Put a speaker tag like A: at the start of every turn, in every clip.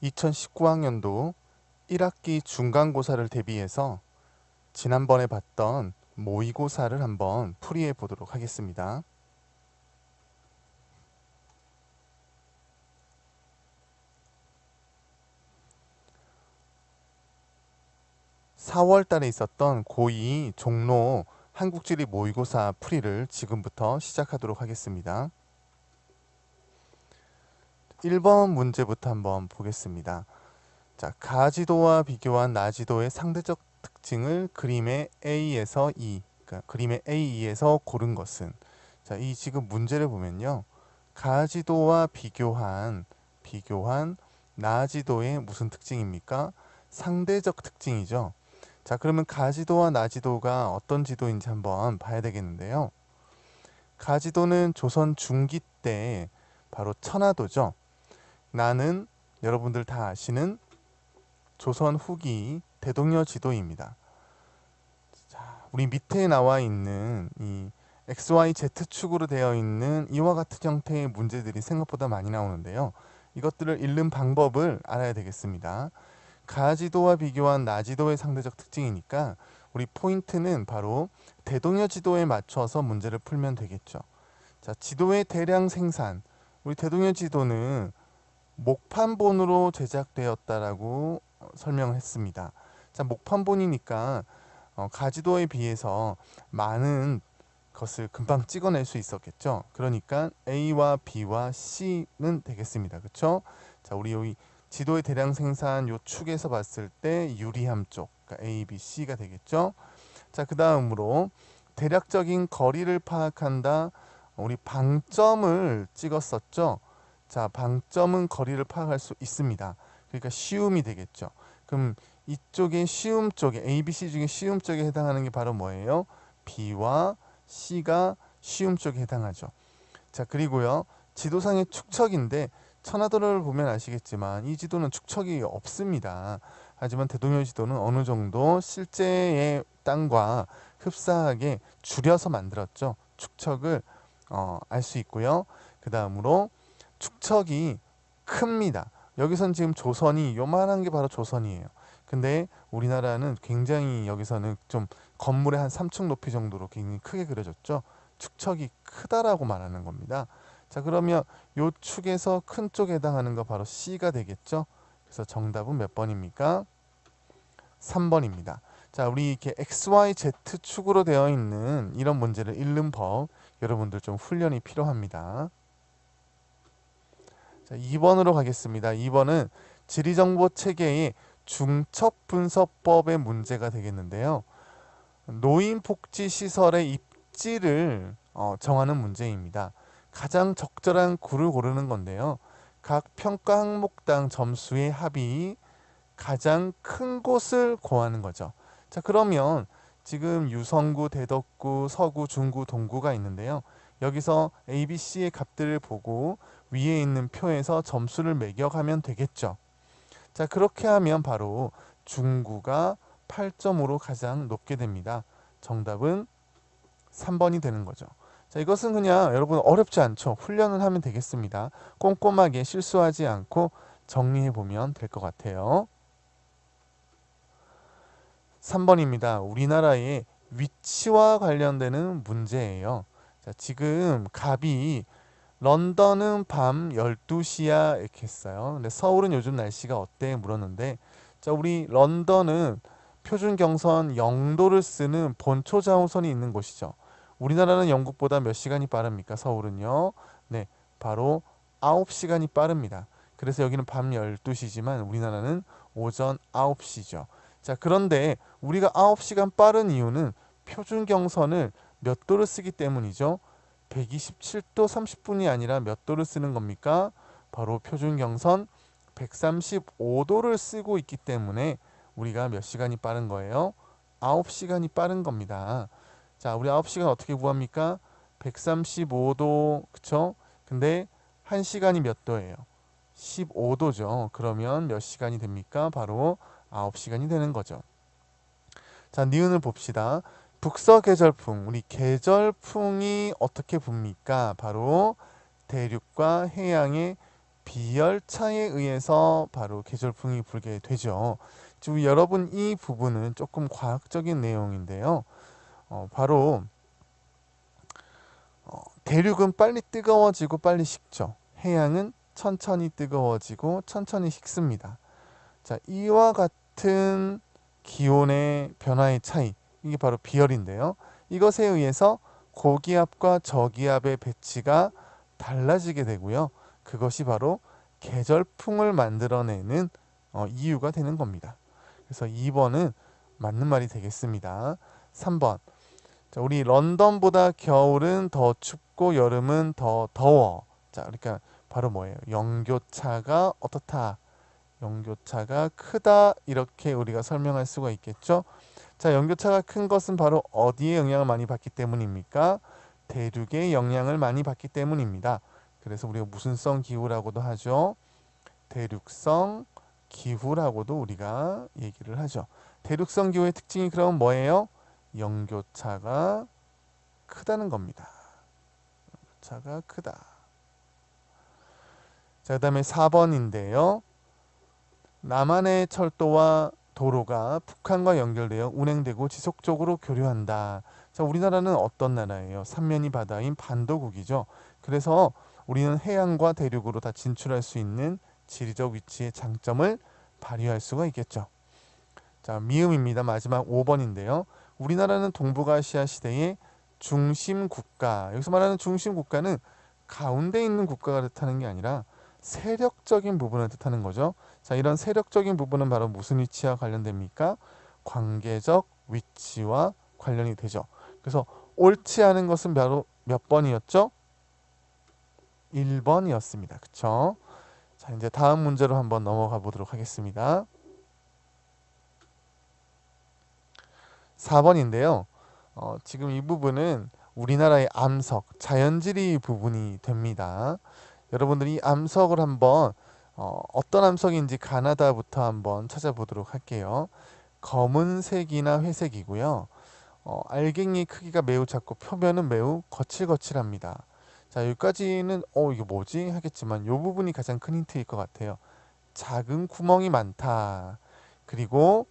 A: 2019학년도 1학기 중간고사를 대비해서 지난번에 봤던 모의고사를 한번 풀이해 보도록 하겠습니다. 4월 달에 있었던 고2 종로 한국지리 모의고사 풀이를 지금부터 시작하도록 하겠습니다. 1번 문제부터 한번 보겠습니다. 자, 가지도와 비교한 나지도의 상대적 특징을 그림의 A에서 E, 그러니까 그림의 A2에서 고른 것은, 자, 이 지금 문제를 보면요, 가지도와 비교한 나지도의 무슨 특징입니까? 상대적 특징이죠. 자, 그러면 가지도와 나지도가 어떤 지도인지 한번 봐야 되겠는데요. 가지도는 조선 중기 때 바로 천하도죠. 나는 여러분들 다 아시는 조선 후기 대동여 지도입니다. 자, 우리 밑에 나와 있는 이 XYZ축으로 되어 있는 이와 같은 형태의 문제들이 생각보다 많이 나오는데요. 이것들을 읽는 방법을 알아야 되겠습니다. 가지도와 비교한 나지도의 상대적 특징이니까 우리 포인트는 바로 대동여 지도에 맞춰서 문제를 풀면 되겠죠. 자, 지도의 대량 생산. 우리 대동여 지도는 목판본으로 제작되었다라고 설명을 했습니다. 자, 목판본이니까 가지도에 비해서 많은 것을 금방 찍어낼 수 있었겠죠. 그러니까 A와 B와 C는 되겠습니다. 그렇죠? 자, 우리 여기 지도의 대량 생산 요 축에서 봤을 때 유리함 쪽, 그러니까 A, B, C가 되겠죠. 자, 그 다음으로 대략적인 거리를 파악한다. 우리 방점을 찍었었죠. 자, 방점은 거리를 파악할 수 있습니다. 그러니까 시움이 되겠죠. 그럼 이쪽에 시움 쪽에 A, B, C 중에 시움 쪽에 해당하는 게 바로 뭐예요? B와 C가 시움 쪽에 해당하죠. 자, 그리고요, 지도상의 축척인데 천하도를 보면 아시겠지만 이 지도는 축척이 없습니다. 하지만 대동여 지도는 어느 정도 실제의 땅과 흡사하게 줄여서 만들었죠. 축척을 알 수 있고요. 그 다음으로 축척이 큽니다. 여기선 지금 조선이 요만한 게 바로 조선이에요. 근데 우리나라는 굉장히 여기서는 좀 건물의 한 3층 높이 정도로 굉장히 크게 그려졌죠. 축척이 크다라고 말하는 겁니다. 자, 그러면 요 축에서 큰 쪽에 해당하는 거 바로 C가 되겠죠. 그래서 정답은 몇 번입니까? 3번입니다. 자, 우리 이렇게 XYZ 축으로 되어 있는 이런 문제를 읽는 법, 여러분들 좀 훈련이 필요합니다. 자, 2번으로 가겠습니다. 2번은 지리정보 체계의 중첩분석법의 문제가 되겠는데요. 노인복지시설의 입지를 정하는 문제입니다. 가장 적절한 구를 고르는 건데요. 각 평가 항목당 점수의 합이 가장 큰 곳을 고하는 거죠. 자, 그러면 지금 유성구, 대덕구, 서구, 중구, 동구가 있는데요. 여기서 A, B, C의 값들을 보고 위에 있는 표에서 점수를 매겨가면 되겠죠. 자, 그렇게 하면 바로 중구가 8점으로 가장 높게 됩니다. 정답은 3번이 되는 거죠. 자, 이것은 그냥 여러분 어렵지 않죠. 훈련을 하면 되겠습니다. 꼼꼼하게 실수하지 않고 정리해 보면 될 것 같아요. 3번입니다. 우리나라의 위치와 관련되는 문제예요. 자, 지금 갑이 런던은 밤 12시야 이렇게 했어요. 근데 서울은 요즘 날씨가 어때? 물었는데, 자, 우리 런던은 표준 경선 0도를 쓰는 본초 자우선이 있는 곳이죠. 우리나라는 영국보다 몇 시간이 빠릅니까? 서울은요. 네, 바로 9시간이 빠릅니다. 그래서 여기는 밤 12시지만 우리나라는 오전 9시죠. 자, 그런데 우리가 9시간 빠른 이유는 표준 경선을 몇 도를 쓰기 때문이죠. 127도 30분이 아니라 몇 도를 쓰는 겁니까? 바로 표준 경선 135도를 쓰고 있기 때문에 우리가 몇 시간이 빠른 거예요? 9시간이 빠른 겁니다. 자, 우리 9시간 어떻게 구합니까? 135도, 그쵸? 근데 1시간이 몇 도예요? 15도죠. 그러면 몇 시간이 됩니까? 바로 9시간이 되는 거죠. 자, 니은을 봅시다. 북서 계절풍, 우리 계절풍이 어떻게 붑니까? 바로 대륙과 해양의 비열차에 의해서 바로 계절풍이 불게 되죠. 지금 여러분 이 부분은 조금 과학적인 내용인데요. 바로 대륙은 빨리 뜨거워지고 빨리 식죠. 해양은 천천히 뜨거워지고 천천히 식습니다. 자, 이와 같은 기온의 변화의 차이, 이게 바로 비열인데요. 이것에 의해서 고기압과 저기압의 배치가 달라지게 되고요. 그것이 바로 계절풍을 만들어내는 이유가 되는 겁니다. 그래서 2번은 맞는 말이 되겠습니다. 3번. 자, 우리 런던보다 겨울은 더 춥고 여름은 더 더워. 자, 그러니까 바로 뭐예요? 영교차가 어떻다? 영교차가 크다. 이렇게 우리가 설명할 수가 있겠죠. 자, 영교차가 큰 것은 바로 어디에 영향을 많이 받기 때문입니까? 대륙의 영향을 많이 받기 때문입니다. 그래서 우리가 무슨성 기후라고도 하죠. 대륙성 기후라고도 우리가 얘기를 하죠. 대륙성 기후의 특징이 그럼 뭐예요? 영교차가 크다는 겁니다. 영교차가 크다. 자, 그 다음에 4번인데요. 남한의 철도와 도로가 북한과 연결되어 운행되고 지속적으로 교류한다. 자, 우리나라는 어떤 나라예요? 삼면이 바다인 반도국이죠. 그래서 우리는 해양과 대륙으로 다 진출할 수 있는 지리적 위치의 장점을 발휘할 수가 있겠죠. 자, 미음입니다. 마지막 5번인데요. 우리나라는 동북아시아 시대의 중심 국가. 여기서 말하는 중심 국가는 가운데 있는 국가가 뜻하는 게 아니라 세력적인 부분을 뜻하는 거죠. 자, 이런 세력적인 부분은 바로 무슨 위치와 관련됩니까? 관계적 위치와 관련이 되죠. 그래서 옳지 않은 것은 바로 몇 번이었죠? 1번이었습니다. 그쵸? 자, 이제 다음 문제로 한번 넘어가 보도록 하겠습니다. 4번인데요. 지금 이 부분은 우리나라의 암석, 자연지리 부분이 됩니다. 여러분들이 이 암석을 한번 어떤 암석인지 가나다부터 한번 찾아보도록 할게요. 검은색이나 회색이고요. 알갱이 크기가 매우 작고 표면은 매우 거칠거칠합니다. 자, 여기까지는 이게 뭐지? 하겠지만 이 부분이 가장 큰 힌트일 것 같아요. 작은 구멍이 많다. 그리고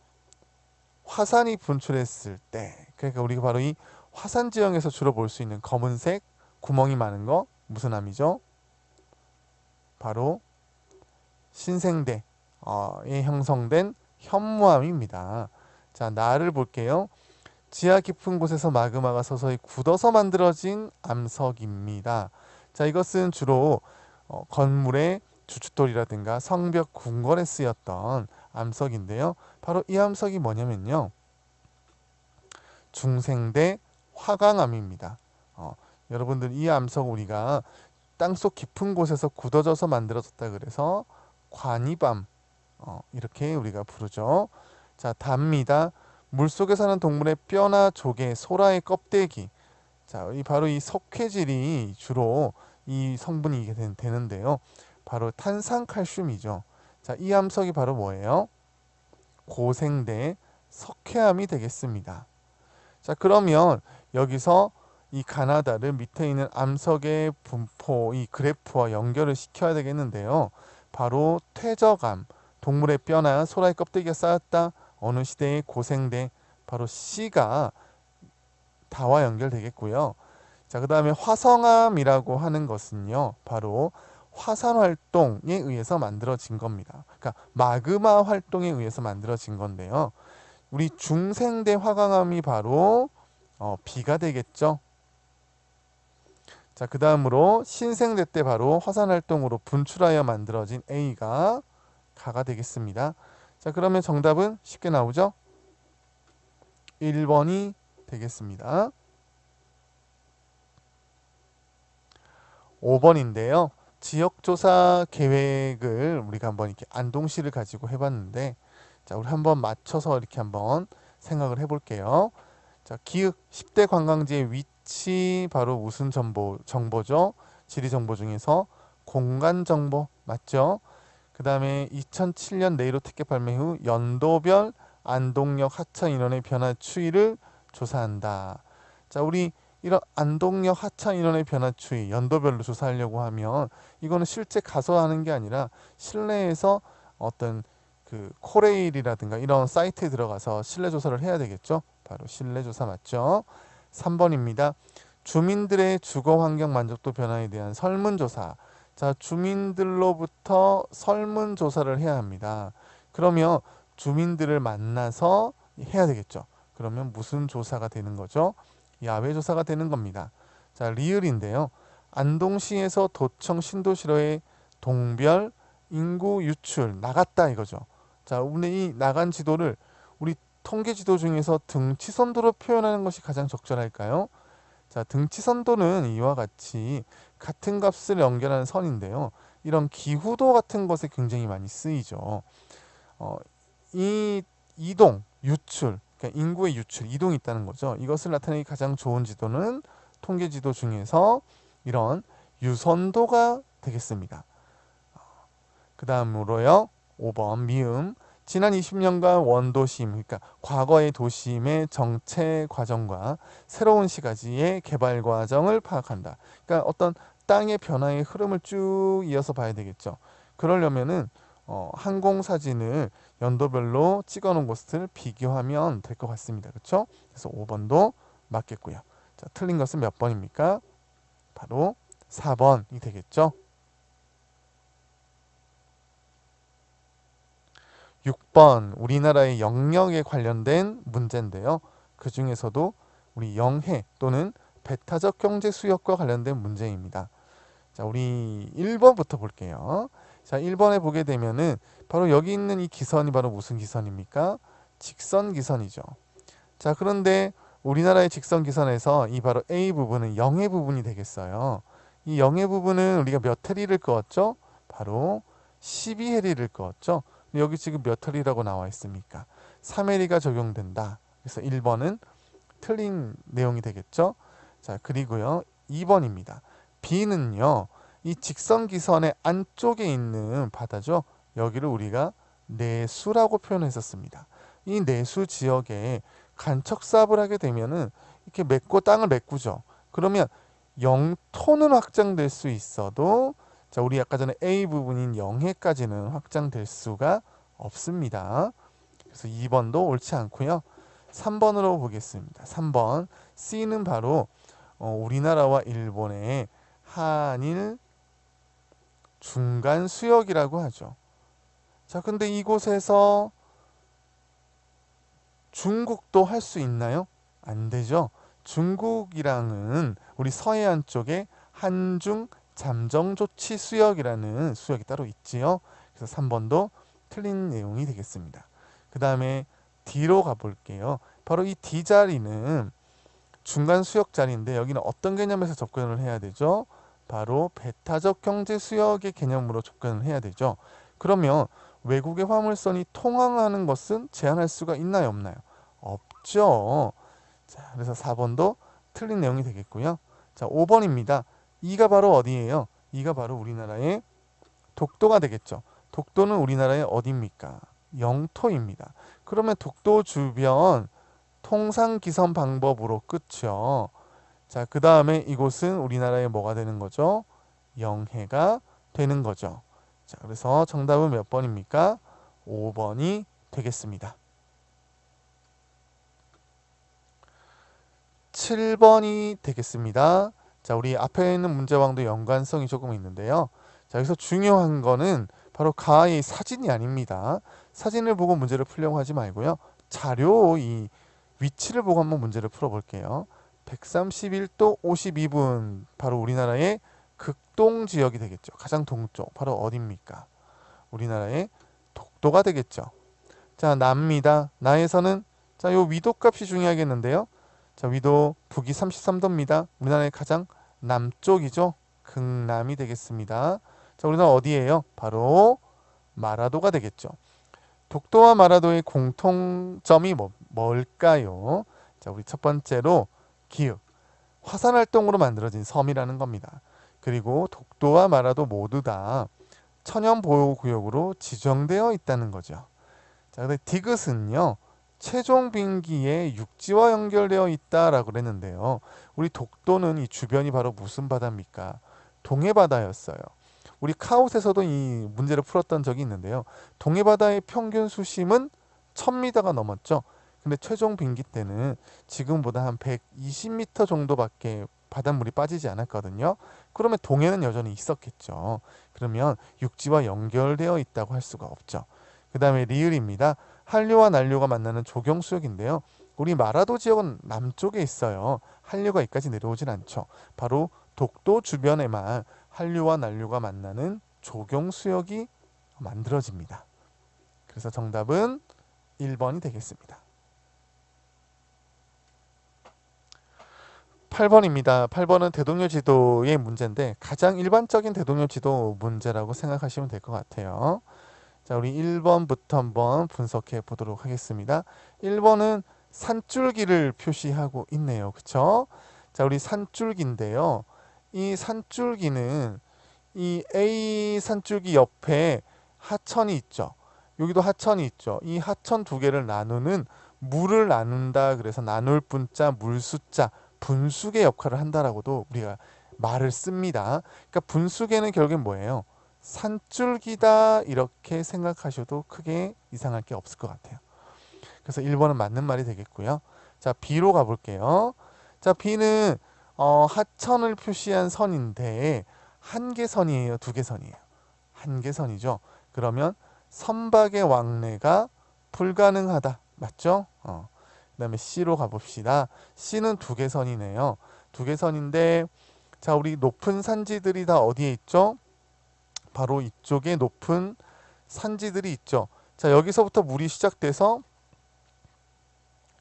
A: 화산이 분출했을 때, 그러니까 우리가 바로 이 화산 지형에서 주로 볼 수 있는 검은색 구멍이 많은 거 무슨 암이죠? 바로 신생대에 형성된 현무암입니다. 자, 나를 볼게요. 지하 깊은 곳에서 마그마가 서서히 굳어서 만들어진 암석입니다. 자, 이것은 주로 건물의 주춧돌이라든가 성벽 궁궐에 쓰였던 암석인데요. 바로 이 암석이 뭐냐면요. 중생대 화강암입니다. 여러분들 이 암석 우리가 땅속 깊은 곳에서 굳어져서 만들어졌다 그래서 관이밤 이렇게 우리가 부르죠. 자, 답니다. 물속에 사는 동물의 뼈나 조개, 소라의 껍데기. 자, 바로 이 석회질이 주로 이 성분이 되는데요. 바로 탄산칼슘이죠. 자, 이 암석이 바로 뭐예요? 고생대 석회암이 되겠습니다. 자, 그러면 여기서 이 가나다를 밑에 있는 암석의 분포, 이 그래프와 연결을 시켜야 되겠는데요. 바로 퇴적암, 동물의 뼈나 소라의 껍데기가 쌓였다. 어느 시대의 고생대, 바로 C가 다와 연결되겠고요. 자, 그 다음에 화성암이라고 하는 것은요. 바로 화산 활동에 의해서 만들어진 겁니다. 그러니까 마그마 활동에 의해서 만들어진 건데요. 우리 중생대 화강암이 바로 B가 되겠죠. 자, 그 다음으로 신생대 때 바로 화산 활동으로 분출하여 만들어진 A가 가가 되겠습니다. 자, 그러면 정답은 쉽게 나오죠? 1번이 되겠습니다. 5번인데요. 지역조사 계획을 우리가 한번 이렇게 안동시를 가지고 해봤는데, 자, 우리 한번 맞춰서 이렇게 한번 생각을 해볼게요. 자, 기획 10대 관광지의 위치 바로 무슨 정보죠? 지리 정보 중에서 공간 정보 맞죠? 그 다음에 2007년 네이로 티켓 발매 후 연도별 안동역 하천 인원의 변화 추이를 조사한다. 자, 우리 이런 안동역 하차 인원의 변화 추이 연도별로 조사하려고 하면 이거는 실제 가서 하는 게 아니라 실내에서 어떤 그 코레일이라든가 이런 사이트에 들어가서 실내 조사를 해야 되겠죠. 바로 실내 조사 맞죠? 3번입니다. 주민들의 주거 환경 만족도 변화에 대한 설문조사. 자, 주민들로부터 설문조사를 해야 합니다. 그러면 주민들을 만나서 해야 되겠죠. 그러면 무슨 조사가 되는 거죠? 야외 조사가 되는 겁니다. 자, 리을인데요. 안동시에서 도청 신도시로의 동별 인구 유출 나갔다 이거죠. 자, 오늘 이 나간 지도를 우리 통계 지도 중에서 등치선도로 표현하는 것이 가장 적절할까요? 자, 등치선도는 이와 같이 같은 값을 연결하는 선인데요. 이런 기후도 같은 것에 굉장히 많이 쓰이죠. 이 이동, 유출, 그러니까 인구의 유출, 이동이 있다는 거죠. 이것을 나타내기 가장 좋은 지도는 통계 지도 중에서 이런 유선도가 되겠습니다. 그 다음으로요. 5번 미음. 지난 20년간 원도심, 그러니까 과거의 도심의 정체 과정과 새로운 시가지의 개발 과정을 파악한다. 그러니까 어떤 땅의 변화의 흐름을 쭉 이어서 봐야 되겠죠. 그러려면은 항공 사진을 연도별로 찍어 놓은 것을 비교하면 될 것 같습니다. 그렇죠? 그래서 5번도 맞겠고요. 자, 틀린 것은 몇 번입니까? 바로 4번이 되겠죠. 6번 우리나라의 영역에 관련된 문제인데요. 그 중에서도 우리 영해 또는 배타적 경제 수역과 관련된 문제입니다. 자, 우리 1번부터 볼게요. 자, 1번에 보게 되면은 바로 여기 있는 이 기선이 바로 무슨 기선입니까? 직선 기선이죠. 자, 그런데 우리나라의 직선 기선에서 이 바로 A 부분은 영해 부분이 되겠어요. 이 영해 부분은 우리가 몇 해리를 그었죠? 바로 12해리를 그었죠. 여기 지금 몇 해리라고 나와 있습니까? 3해리가 적용된다. 그래서 1번은 틀린 내용이 되겠죠. 자, 그리고요. 2번입니다. B는요. 이 직선 기선의 안쪽에 있는 바다죠. 여기를 우리가 내수라고 표현했었습니다. 이 내수 지역에 간척 사업을 하게 되면은 이렇게 땅을 메꾸죠. 그러면 영토는 확장될 수 있어도 자, 우리 아까 전에 A 부분인 영해까지는 확장될 수가 없습니다. 그래서 2번도 옳지 않고요. 3번으로 보겠습니다. 3번 C는 바로 우리나라와 일본의 한일 중간 수역이라고 하죠. 자, 근데 이곳에서 중국도 할 수 있나요? 안 되죠. 중국이랑은 우리 서해안 쪽에 한중 잠정조치 수역이라는 수역이 따로 있지요. 그래서 3번도 틀린 내용이 되겠습니다. 그 다음에 D로 가볼게요. 바로 이 D 자리는 중간 수역 자리인데 여기는 어떤 개념에서 접근을 해야 되죠? 바로 배타적 경제 수역의 개념으로 접근을 해야 되죠. 그러면 외국의 화물선이 통항하는 것은 제한할 수가 있나요, 없나요? 없죠. 자, 그래서 4번도 틀린 내용이 되겠고요. 자, 5번입니다. 이가 바로 어디예요? 이가 바로 우리나라의 독도가 되겠죠. 독도는 우리나라의 어디입니까? 영토입니다. 그러면 독도 주변 통상 기선 방법으로 끝이요. 자, 그 다음에 이곳은 우리나라의 뭐가 되는 거죠? 영해가 되는 거죠. 자, 그래서 정답은 몇 번입니까? 5번이 되겠습니다. 7번이 되겠습니다. 자, 우리 앞에 있는 문제와도 연관성이 조금 있는데요. 자, 여기서 중요한 거는 바로 가의 사진이 아닙니다. 사진을 보고 문제를 풀려고 하지 말고요. 자료 이 위치를 보고 한번 문제를 풀어볼게요. 131도 52분 바로 우리나라의 극동 지역이 되겠죠. 가장 동쪽 바로 어디입니까? 우리나라의 독도가 되겠죠. 자, 나입니다. 나에서는 자, 요 위도 값이 중요하겠는데요. 자, 위도 북위 33도입니다. 우리나라의 가장 남쪽이죠. 극남이 되겠습니다. 자, 우리나라 어디예요? 바로 마라도가 되겠죠. 독도와 마라도의 공통점이 뭘까요? 자, 우리 첫 번째로 기읍, 화산 활동으로 만들어진 섬이라는 겁니다. 그리고 독도와 마라도 모두 다 천연 보호구역으로 지정되어 있다는 거죠. 자, 근데 디귿은요, 최종 빙기에 육지와 연결되어 있다라고 그랬는데요. 우리 독도는 이 주변이 바로 무슨 바다입니까? 동해바다였어요. 우리 카웃에서도 이 문제를 풀었던 적이 있는데요. 동해바다의 평균 수심은 1000m가 넘었죠. 근데 최종 빙기 때는 지금보다 한 120m 정도밖에 바닷물이 빠지지 않았거든요. 그러면 동해는 여전히 있었겠죠. 그러면 육지와 연결되어 있다고 할 수가 없죠. 그 다음에 리을입니다. 한류와 난류가 만나는 조경수역인데요. 우리 마라도 지역은 남쪽에 있어요. 한류가 여기까지 내려오진 않죠. 바로 독도 주변에만 한류와 난류가 만나는 조경수역이 만들어집니다. 그래서 정답은 1번이 되겠습니다. 8번입니다. 8번은 대동여 지도의 문제인데 가장 일반적인 대동여 지도 문제라고 생각하시면 될 것 같아요. 자, 우리 1번부터 한번 분석해 보도록 하겠습니다. 1번은 산줄기를 표시하고 있네요. 그쵸? 자, 우리 산줄기인데요. 이 산줄기는 이 A 산줄기 옆에 하천이 있죠. 여기도 하천이 있죠. 이 하천 두 개를 나누는 물을 나눈다. 그래서 나눌 분자, 물 숫자, 분수계 역할을 한다라고도 우리가 말을 씁니다. 그러니까 분수계는 결국엔 뭐예요? 산줄기다 이렇게 생각하셔도 크게 이상할 게 없을 것 같아요. 그래서 1번은 맞는 말이 되겠고요. 자, B로 가볼게요. 자, B는 하천을 표시한 선인데 한 개 선이에요? 두 개 선이에요? 한 개 선이죠. 그러면 선박의 왕래가 불가능하다. 맞죠? 그 다음에 C로 가봅시다. C는 두 개 선이네요. 두 개 선인데 자, 우리 높은 산지들이 다 어디에 있죠? 바로 이쪽에 높은 산지들이 있죠. 자, 여기서부터 물이 시작돼서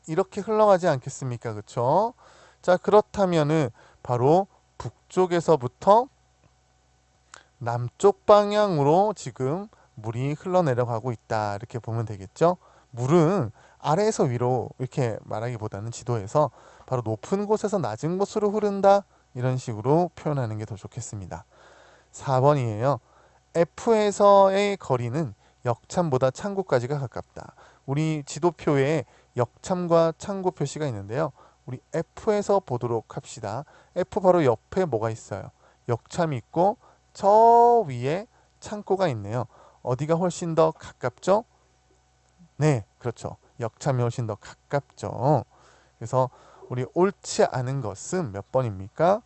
A: 이렇게 흘러가지 않겠습니까? 그쵸? 자, 그렇다면은 바로 북쪽에서부터 남쪽 방향으로 지금 물이 흘러내려가고 있다. 이렇게 보면 되겠죠? 물은 아래에서 위로 이렇게 말하기보다는 지도에서 바로 높은 곳에서 낮은 곳으로 흐른다. 이런 식으로 표현하는 게 더 좋겠습니다. 4번이에요. F에서의 거리는 역참보다 창고까지가 가깝다. 우리 지도표에 역참과 창고 표시가 있는데요. 우리 F에서 보도록 합시다. F 바로 옆에 뭐가 있어요? 역참이 있고 저 위에 창고가 있네요. 어디가 훨씬 더 가깝죠? 네, 그렇죠. 역참이 훨씬 더 가깝죠. 그래서 우리 옳지 않은 것은 몇 번입니까?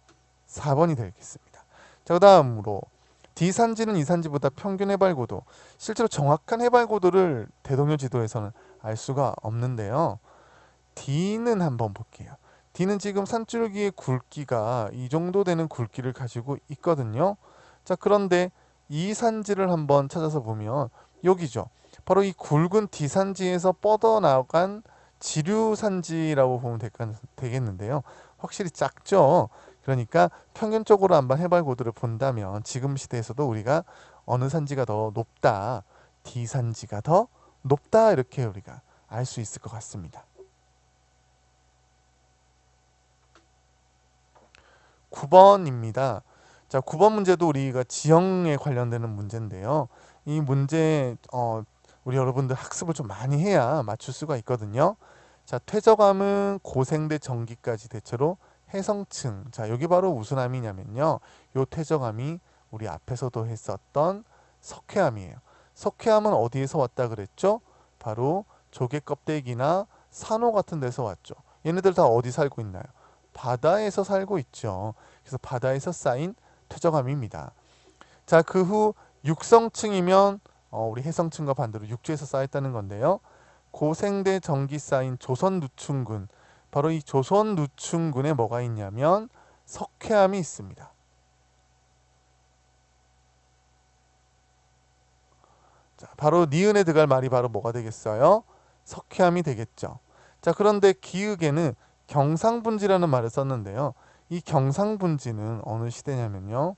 A: 4번이 되겠습니다. 자, 그 다음으로 D산지는 E산지보다 평균 해발고도. 실제로 정확한 해발고도를 대동여 지도에서는 알 수가 없는데요. D는 한번 볼게요. D는 지금 산줄기의 굵기가 이 정도 되는 굵기를 가지고 있거든요. 자, 그런데 이 산지를 한번 찾아서 보면 여기죠. 바로 이 굵은 D산지에서 뻗어나간 지류산지라고 보면 되겠는데요. 확실히 작죠. 그러니까 평균적으로 한번 해발고도를 본다면 지금 시대에서도 우리가 어느 산지가 더 높다, D산지가 더 높다 이렇게 우리가 알 수 있을 것 같습니다. 9번입니다. 자, 9번 문제도 우리가 지형에 관련되는 문제인데요. 이 문제 우리 여러분들 학습을 좀 많이 해야 맞출 수가 있거든요. 자, 퇴적암은 고생대 전기까지 대체로 해성층. 자, 여기 바로 무슨 암이냐면요. 요 퇴적암이 우리 앞에서도 했었던 석회암이에요. 석회암은 어디에서 왔다 그랬죠? 바로 조개 껍데기나 산호 같은 데서 왔죠. 얘네들 다 어디 살고 있나요? 바다에서 살고 있죠. 그래서 바다에서 쌓인 퇴적암입니다. 자, 그 후 육성층이면 우리 해성층과 반대로 육지에서 쌓였다는 건데요. 고생대 전기 쌓인 조선누춘군. 바로 이 조선누춘군에 뭐가 있냐면 석회암이 있습니다. 자, 바로 니은에 들어갈 말이 바로 뭐가 되겠어요? 석회암이 되겠죠. 자, 그런데 기역에는 경상분지라는 말을 썼는데요. 이 경상분지는 어느 시대냐면요.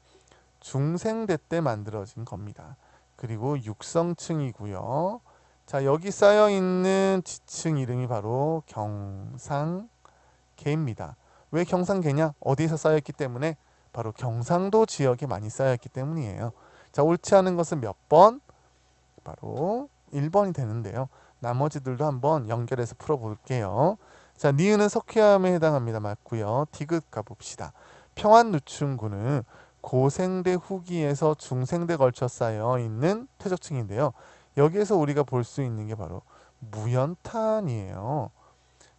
A: 중생대 때 만들어진 겁니다. 그리고 육성층이고요. 자, 여기 쌓여 있는 지층 이름이 바로 경상계입니다. 왜 경상계냐? 어디에서 쌓였기 때문에 바로 경상도 지역에 많이 쌓였기 때문이에요. 자, 옳지 않은 것은 몇 번? 바로 1번이 되는데요. 나머지들도 한번 연결해서 풀어볼게요. 자, 니은은 석회암에 해당합니다. 맞고요. 디귿 가봅시다. 평안누춘구는 고생대 후기에서 중생대 걸쳐 쌓여 있는 퇴적층인데요. 여기에서 우리가 볼 수 있는 게 바로 무연탄이에요.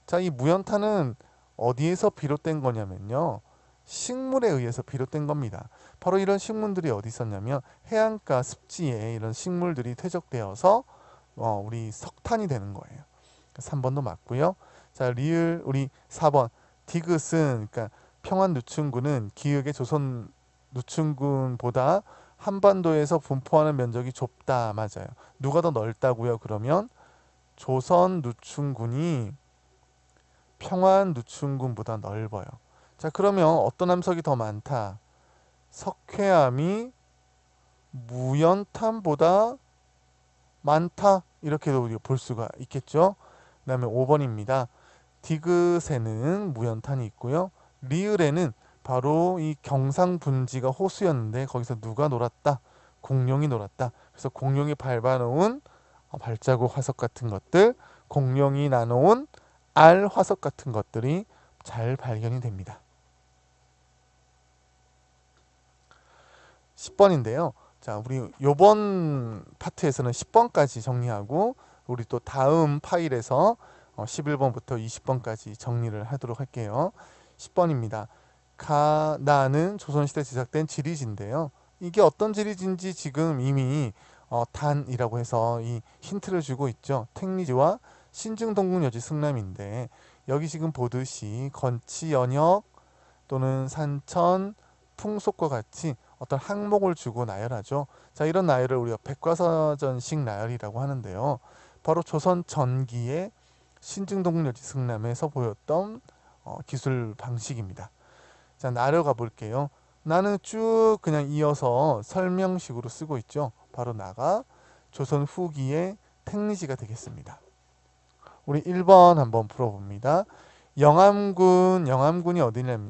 A: 자, 이 무연탄은 어디에서 비롯된 거냐면요. 식물에 의해서 비롯된 겁니다. 바로 이런 식물들이 어디 있었냐면 해안가 습지에 이런 식물들이 퇴적되어서 우리 석탄이 되는 거예요. 3번도 맞고요. 자, 리을 우리 4번 디귿은 그러니까 평안누춘군은 기역의 조선 누춘군보다 한반도에서 분포하는 면적이 좁다. 맞아요. 누가 더 넓다고요? 그러면 조선 누춘군이 평안 누춘군보다 넓어요. 자, 그러면 어떤 암석이 더 많다? 석회암이 무연탄보다 많다. 이렇게도 우리가 볼 수가 있겠죠. 그 다음에 5번입니다. 디귿에는 무연탄이 있고요. 리을에는 바로 이 경상분지가 호수였는데 거기서 누가 놀았다? 공룡이 놀았다. 그래서 공룡이 밟아놓은 발자국 화석 같은 것들, 공룡이 나눠온 알 화석 같은 것들이 잘 발견이 됩니다. 10번인데요. 자, 우리 요번 파트에서는 10번까지 정리하고 우리 또 다음 파일에서 11번부터 20번까지 정리를 하도록 할게요. 10번입니다. 가나는 조선시대 제작된 지리지인데요. 이게 어떤 지리지인지 지금 이미 단이라고 해서 이 힌트를 주고 있죠. 택리지와 신증동궁여지 승남인데 여기 지금 보듯이 건치 연역 또는 산천 풍속과 같이 어떤 항목을 주고 나열하죠. 자, 이런 나열을 우리가 백과사전식 나열이라고 하는데요. 바로 조선 전기의 신증동궁여지 승남에서 보였던 기술 방식입니다. 자, 나를 가볼게요. 나는 쭉 그냥 이어서 설명식으로 쓰고 있죠. 바로 나가 조선 후기의 택리지가 되겠습니다. 우리 1번 한번 풀어봅니다. 영암군이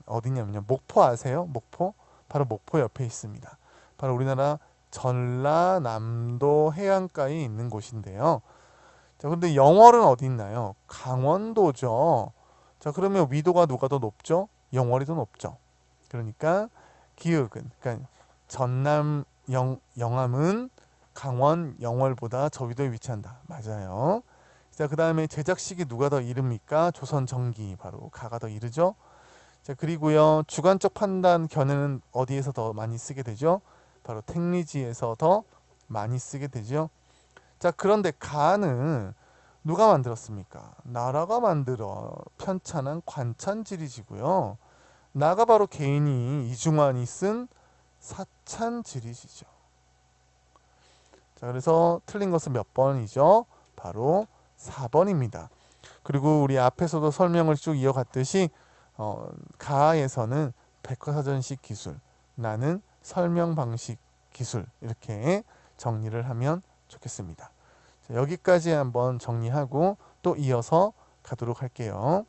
A: 어디냐면요. 목포 아세요? 목포? 바로 목포 옆에 있습니다. 바로 우리나라 전라남도 해안가에 있는 곳인데요. 자, 근데 영월은 어디 있나요? 강원도죠. 자, 그러면 위도가 누가 더 높죠? 영월이 더 높죠. 그러니까 기역은 그러니까 영암은 강원 영월보다 저 위도에 위치한다. 맞아요. 자, 그 다음에 제작식이 누가 더 이릅니까? 조선전기 바로 가가 더 이르죠. 자, 그리고요 주관적 판단 견해는 어디에서 더 많이 쓰게 되죠? 바로 택리지에서 더 많이 쓰게 되죠. 자, 그런데 가는 누가 만들었습니까? 나라가 만들어 편찬한 관찬지리지고요. 나가 바로 개인이 이중환이 쓴 사찬지리지죠. 자, 그래서 틀린 것은 몇 번이죠? 바로 4번입니다. 그리고 우리 앞에서도 설명을 쭉 이어갔듯이 가에서는 백과사전식 기술, 나는 설명 방식 기술 이렇게 정리를 하면 좋겠습니다. 자, 여기까지 한번 정리하고 또 이어서 가도록 할게요.